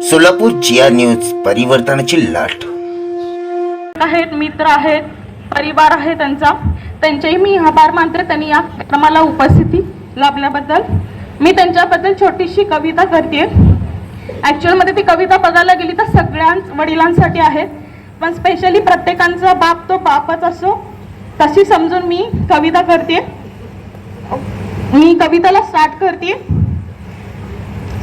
सोलापूर जिया news परिवर्तनाची लाट आहेत, मित्र आहेत, परिवार आहे त्यांचेही मी आभार मानते. त्यांनी या कार्यक्रमाला उपस्थिती लाभल्याबद्दल. मी त्यांच्याबद्दल छोटीशी कविता करते. ॲक्च्युअलमध्ये ती कविता बघायला गेली तर सगळ्यांच वडिलांसाठी आहे, पण स्पेशली प्रत्येकांचा बाप तो बापच असो तशी समजून मी कविता करते. मी कविताला स्टार्ट करते.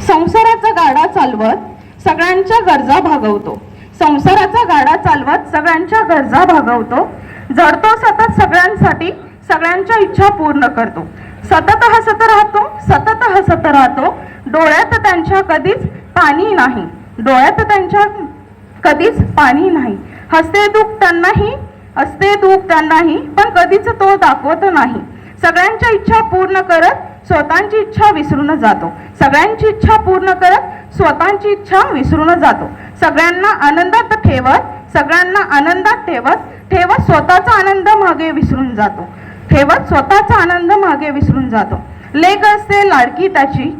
संसाराचा गाडा चालवत सगळ्यांच्या गरजा भागवतो. संसाराचा गाडा चालवत सगळ्यांच्या गरजा भागवतो. झडतो सतत सगळ्यांसाठी, सगळ्यांच्या इच्छा पूर्ण करतो. सतत हसत राहतो, सतत हसत राहतो. डोळ्यात त्यांच्या कधीच पाणी नाही, डोळ्यात त्यांच्या कधीच पाणी नाही. हसते दुःख त्यांनाही, असते दुःख त्यांनाही, पण कधीच तो दाखवत नाही. सगळ्यांच्या इच्छा पूर्ण करत स्वतःची इच्छा विसरून जातो. सगळ्यांची इच्छा पूर्ण करत स्वतःची इच्छा विसरून जातो. सगळ्यांना आनंदात ठेवत, सगळ्यांना आनंदात ठेवत स्वतःचा आनंद मागे विसरून जातो. ठेवत स्वतःचा आनंद मागे विसरून जातो. लेक असते लाडकी त्याची,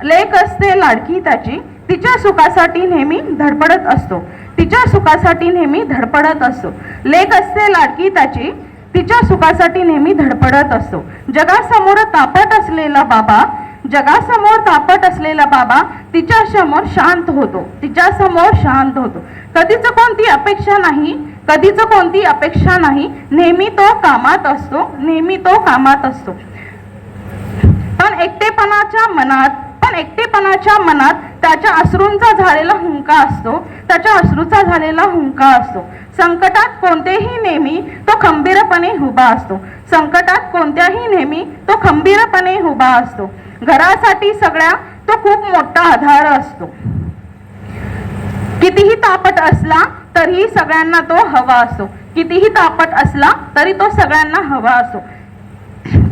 लेक असते लाडकी त्याची, तिच्या सुखासाठी नेहमी धडपडत असतो. तिच्या सुखासाठी नेहमी धडपडत असतो. लेक असते लाडकी त्याची, तिच्या सुखासाठी नेहमी धडपडत असतो. जगासमोर तापट असलेला बाबा, जगासमोर तापट असलेला बाबा तिच्या समोर शांत होतो. तिच्या समोर शांत होतो. कधीच कोणती अपेक्षा नाही, कधीच कोणती अपेक्षा नाही. नेहमी तो कामात असतो, नेहमी तो कामात असतो. पण एकटेपणाच्या मनात त्याच्या अश्रूंचा झालेला हुंका असतो. त्याच्या अश्रूचा झालेला हुंका असतो. संकटात कोणतेही नेहमी तो खंबीरपणे उभा असतो. संकटात कोणत्याही नेहमी तो खंबीरपणे उभा असतो. घरासाठी सगळ्या तो खूप मोठा आधार असतो. कितीही तापट असला तरीही सगळ्यांना तो हवा असतो. कितीही तापट असला तरी तो सगळ्यांना हवा असतो.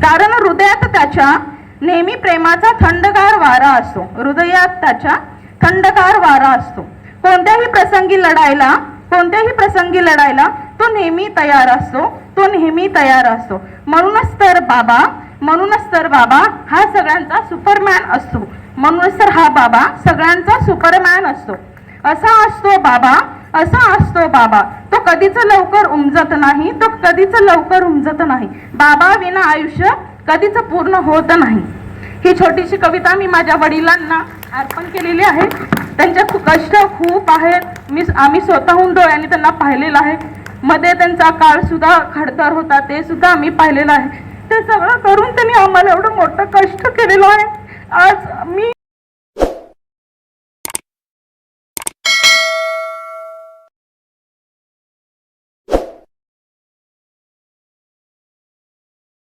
कारण हृदयात त्याच्या नेहमी प्रेमाचा थंडगार वारा असतो. हृदयात त्याच्या थंडगार वारा असतो. कोणत्याही प्रसंगी लढायला तो नेहमी तयार असतो. तो नेहमी तयार असतो. म्हणूनच तर बाबा हा सगळ्यांचा सुपरमॅन असतो. म्हणूनच तर हा बाबा सगळ्यांचा सुपरमॅन असतो. असा असतो बाबा, असा असतो बाबा. तो कधीच लवकर उमजत नाही, तो कधीच लवकर उमजत नाही. बाबा विना आयुष्य कधीच पूर्ण होत नाही. ही छोटीशी कविता मी माझ्या वडिलांना अर्पण केलेली आहे. त्यांचे कष्ट खूप आहेत. आम्ही स्वतःहून डोळ्यांनी त्यांना पाहिलेलं आहे. मध्ये त्यांचा काळ सुद्धा खडतर होता, ते सुद्धा आम्ही पाहिलेलं आहे. ते सगळं करून त्यांनी आम्हाला एवढं मोठं कष्ट केलेलं आहे. आज मी